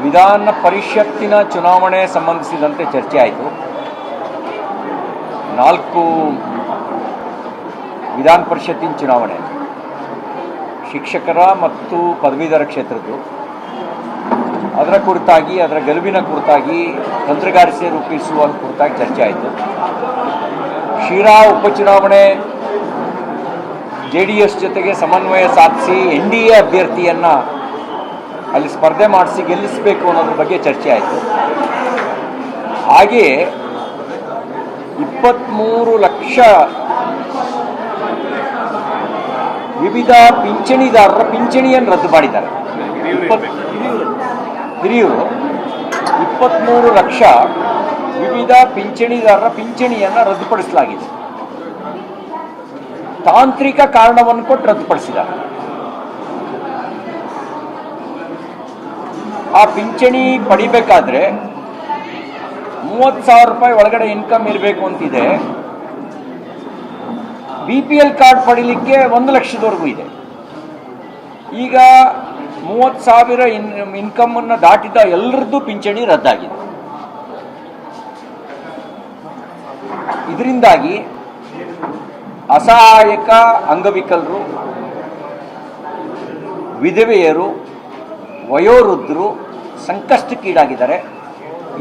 ವಿಧಾನ ಪರಿಷತ್ತಿನ ಚುನಾವಣೆ ಸಂಬಂಧಿಸಿದಂತೆ ಚರ್ಚೆ ಆಯಿತು. 4 ವಿಧಾನ ಪರಿಷತ್ತಿನ ಚುನಾವಣೆ, ಶಿಕ್ಷಕರ ಮತ್ತು ಪದವೀಧರ ಕ್ಷೇತ್ರದ್ದು, ಅದರ ಕುರಿತಾಗಿ, ಅದರ ಗೆಲುವಿನ ಕುರಿತಾಗಿ ತಂತ್ರಗಾರಿಕೆ ರೂಪಿಸುವ ಕುರಿತಾಗಿ ಚರ್ಚೆ ಆಯಿತು. ಶಿರಾ ಉಪಚುನಾವಣೆ JDS ಜೊತೆಗೆ ಸಮನ್ವಯ ಸಾಧಿಸಿ NDA ಅಭ್ಯರ್ಥಿಯನ್ನು ಅಲ್ಲಿ ಸ್ಪರ್ಧೆ ಮಾಡಿಸಿ ಗೆಲ್ಲಿಸಬೇಕು ಅನ್ನೋದ್ರ ಬಗ್ಗೆ ಚರ್ಚೆ ಆಯಿತು. ಹಾಗೆಯೇ 23 ಲಕ್ಷ ವಿವಿಧ ಪಿಂಚಣಿದಾರರ ಪಿಂಚಣಿಯನ್ನು ರದ್ದು ಮಾಡಿದ್ದಾರೆ. ಹಿರಿಯೂರು 23 ಲಕ್ಷ ವಿವಿಧ ಪಿಂಚಣಿದಾರರ ಪಿಂಚಣಿಯನ್ನು ರದ್ದುಪಡಿಸಲಾಗಿದೆ. ತಾಂತ್ರಿಕ ಕಾರಣವನ್ನು ಕೊಟ್ಟು ರದ್ದುಪಡಿಸಿದ್ದಾರೆ. ಆ ಪಿಂಚಣಿ ಪಡಿಬೇಕಾದ್ರೆ 30,000 ರೂಪಾಯಿ ಒಳಗಡೆ ಇನ್ಕಮ್ ಇರಬೇಕು ಅಂತಿದೆ. BPL ಕಾರ್ಡ್ ಪಡಿಲಿಕ್ಕೆ 1 ಲಕ್ಷದವರೆಗೂ ಇದೆ. ಈಗ 30,000 ಇನ್ಕಮನ್ನು ದಾಟಿದ ಎಲ್ಲರದ್ದು ಪಿಂಚಣಿ ರದ್ದಾಗಿದೆ. ಇದರಿಂದಾಗಿ ಅಸಹಾಯಕ ಅಂಗವಿಕಲರು, ವಿಧವೆಯರು, ವಯೋವೃದ್ಧರು ಸಂಕಷ್ಟಕ್ಕೀಡಾಗಿದ್ದಾರೆ.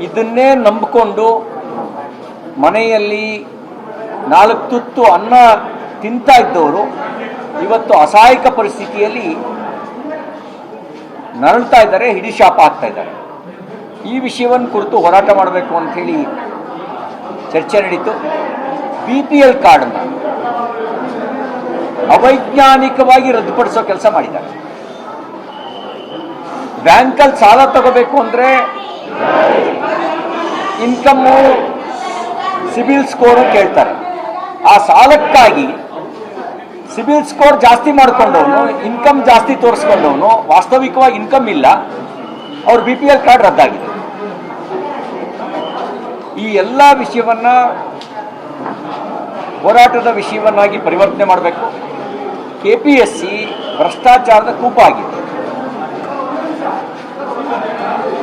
ಇದನ್ನೇ ನಂಬಿಕೊಂಡು ಮನೆಯಲ್ಲಿ 4 ತುತ್ತು ಅನ್ನ ತಿಂತಾ ಇದ್ದವರು ಇವತ್ತು ಅಸಹಾಯಕ ಪರಿಸ್ಥಿತಿಯಲ್ಲಿ ನರಳ್ತಾ ಇದ್ದಾರೆ, ಹಿಡಿಶಾಪ ಆಗ್ತಾ ಇದ್ದಾರೆ. ಈ ವಿಷಯವನ್ನು ಕುರಿತು ಹೋರಾಟ ಮಾಡಬೇಕು ಅಂಥೇಳಿ ಚರ್ಚೆ ನಡೀತು. BPL ಕಾರ್ಡನ್ನು ಅವೈಜ್ಞಾನಿಕವಾಗಿ ರದ್ದುಪಡಿಸೋ ಕೆಲಸ ಮಾಡಿದ್ದಾರೆ. ಬ್ಯಾಂಕಲ್ಲಿ ಸಾಲ ತಗೋಬೇಕು ಅಂದರೆ ಇನ್ಕಮ್ಮು, ಸಿಬಿಲ್ ಸ್ಕೋರು ಕೇಳ್ತಾರೆ. ಆ ಸಾಲಕ್ಕಾಗಿ ಸಿಬಿಲ್ ಸ್ಕೋರ್ ಜಾಸ್ತಿ ಮಾಡಿಕೊಂಡವನು, ಇನ್ಕಮ್ ಜಾಸ್ತಿ ತೋರಿಸ್ಕೊಂಡವನು, ವಾಸ್ತವಿಕವಾಗಿ ಇನ್ಕಮ್ ಇಲ್ಲ, ಅವ್ರ BPL ಕಾರ್ಡ್ ರದ್ದಾಗಿದೆ. ಈ ಎಲ್ಲ ವಿಷಯವನ್ನ ಹೋರಾಟದ ವಿಷಯವನ್ನಾಗಿ ಪರಿವರ್ತನೆ ಮಾಡಬೇಕು. KPSC ಭ್ರಷ್ಟಾಚಾರದ ಕೂಪ ಆಗಿದೆ.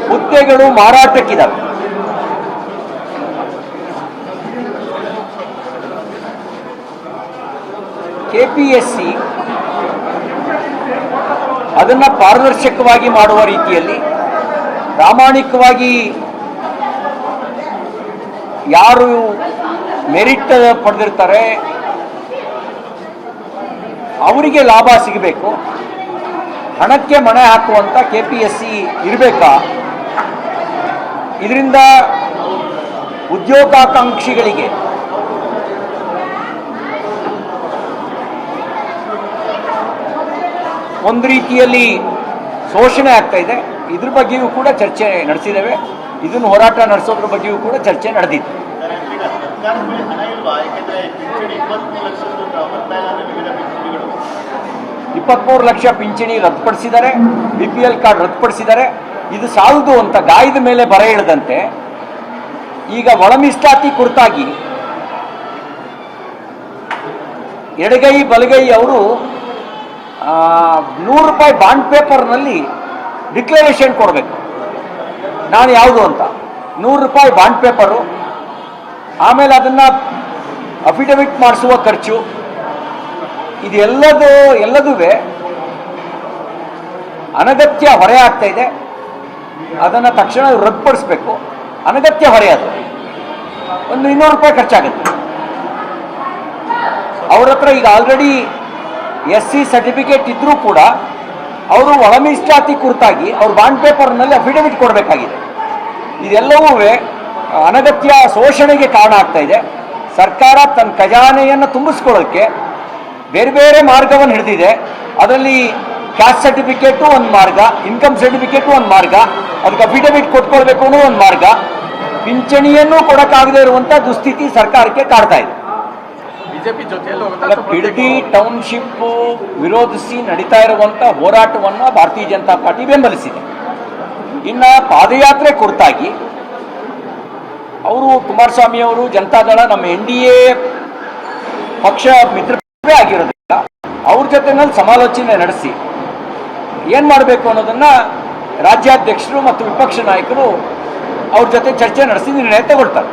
ಹುದ್ದೆಗಳು ಮಾರಾಟಕ್ಕಿದ್ದಾವೆ. KPSC ಅದನ್ನು ಪಾರದರ್ಶಕವಾಗಿ ಮಾಡುವ ರೀತಿಯಲ್ಲಿ ಪ್ರಾಮಾಣಿಕವಾಗಿ ಯಾರು ಮೆರಿಟ್ ಪಡೆದಿರ್ತಾರೆ ಅವರಿಗೆ ಲಾಭ ಸಿಗಬೇಕು. ಹಣಕ್ಕೆ ಮಣೆ ಹಾಕುವಂಥ KPSC ಇರಬೇಕಾ? ಇದರಿಂದ ಉದ್ಯೋಗಾಕಾಂಕ್ಷಿಗಳಿಗೆ ಒಂದು ರೀತಿಯಲ್ಲಿ ಶೋಷಣೆ ಆಗ್ತಾ ಇದೆ. ಇದ್ರ ಬಗ್ಗೆಯೂ ಕೂಡ ಚರ್ಚೆ ನಡೆಸಿದ್ದೇವೆ. ಇದನ್ನು ಹೋರಾಟ ನಡೆಸೋದ್ರ ಬಗ್ಗೆಯೂ ಕೂಡ ಚರ್ಚೆ ನಡೆದಿತ್ತು. 23 ಲಕ್ಷ ಪಿಂಚಣಿ ರದ್ದುಪಡಿಸಿದ್ದಾರೆ, BPL ಕಾರ್ಡ್ ರದ್ದುಪಡಿಸಿದ್ದಾರೆ. ಇದು ಸಾಲದು ಅಂತ ಗಾಯದ ಮೇಲೆ ಬರ ಎಳೆದಂತೆ ಈಗ ಒಳಮೀಸಲಾತಿ ಕುರಿತಾಗಿ ಎಡಗೈ ಬಲಗೈ ಅವರು 100 ರೂಪಾಯಿ ಬಾಂಡ್ ಪೇಪರ್ನಲ್ಲಿ ಡಿಕ್ಲರೇಷನ್ ಕೊಡಬೇಕು, ನಾನು ಯಾವುದು ಅಂತ. 100 ರೂಪಾಯಿ ಬಾಂಡ್ ಪೇಪರು, ಆಮೇಲೆ ಅದನ್ನು ಅಫಿಡವಿಟ್ ಮಾಡಿಸುವ ಖರ್ಚು, ಇದು ಎಲ್ಲದೂ ಅನಗತ್ಯ ಹೊರೆ ಆಗ್ತಾ ಇದೆ. ಅದನ್ನು ತಕ್ಷಣ ರದ್ದುಪಡಿಸಬೇಕು. ಅನಗತ್ಯ ಹೊರೆ ಅದು ಒಂದು 200 ರೂಪಾಯಿ ಖರ್ಚಾಗುತ್ತೆ. ಅವ್ರ ಹತ್ರ ಈಗ ಆಲ್ರೆಡಿ SC ಸರ್ಟಿಫಿಕೇಟ್ ಇದ್ರೂ ಕೂಡ ಅವರು ಒಳ ಮೀಸಲಾತಿ ಕುರಿತಾಗಿ ಅವ್ರ ಬಾಂಡ್ ಪೇಪರ್ನಲ್ಲಿ ಅಫಿಡವಿಟ್ ಕೊಡಬೇಕಾಗಿದೆ. ಇದೆಲ್ಲವೂ ಅನಗತ್ಯ ಶೋಷಣೆಗೆ ಕಾರಣ ಆಗ್ತಾ ಇದೆ. ಸರ್ಕಾರ ತನ್ನ ಖಜಾನೆಯನ್ನು ತುಂಬಿಸ್ಕೊಳ್ಳೋಕ್ಕೆ ಬೇರೆ ಬೇರೆ ಮಾರ್ಗವನ್ನು ಹಿಡಿದಿದೆ. ಅದರಲ್ಲಿ ಕ್ಯಾಸ್ಟ್ ಸರ್ಟಿಫಿಕೇಟು ಒಂದು ಮಾರ್ಗ, ಇನ್ಕಮ್ ಸರ್ಟಿಫಿಕೇಟು ಒಂದು ಮಾರ್ಗ, ಅದಕ್ಕೆ ಅಫಿಡವಿಟ್ ಕೊಟ್ಕೊಳ್ಬೇಕು ಅನ್ನೋ ಒಂದು ಮಾರ್ಗ, ಪಿಂಚಣಿಯನ್ನು ಕೊಡೋಕ್ಕಾಗದೇ ಇರುವಂಥ ದುಸ್ಥಿತಿ ಸರ್ಕಾರಕ್ಕೆ ಕಾಡ್ತಾ ಇದೆ. ಬಿಡದಿ ಟೌನ್ಶಿಪ್ ವಿರೋಧಿಸಿ ನಡೀತಾ ಇರುವಂಥ ಹೋರಾಟವನ್ನು ಭಾರತೀಯ ಜನತಾ ಪಾರ್ಟಿ ಬೆಂಬಲಿಸಿದೆ. ಇನ್ನು ಪಾದಯಾತ್ರೆ ಕುರಿತಾಗಿ ಅವರು ಕುಮಾರಸ್ವಾಮಿ ಅವರು ಜನತಾದಳ ನಮ್ಮ NDA ಪಕ್ಷ ಮಿತ್ರವೇ ಆಗಿರೋದಿಲ್ಲ, ಅವ್ರ ಜೊತೆನಲ್ಲಿ ಸಮಾಲೋಚನೆ ನಡೆಸಿ ಏನು ಮಾಡಬೇಕು ಅನ್ನೋದನ್ನು ರಾಜ್ಯಾಧ್ಯಕ್ಷರು ಮತ್ತು ವಿಪಕ್ಷ ನಾಯಕರು ಅವ್ರ ಜೊತೆ ಚರ್ಚೆ ನಡೆಸಿ ನಿರ್ಣಯ ತಗೊಳ್ತಾರೆ.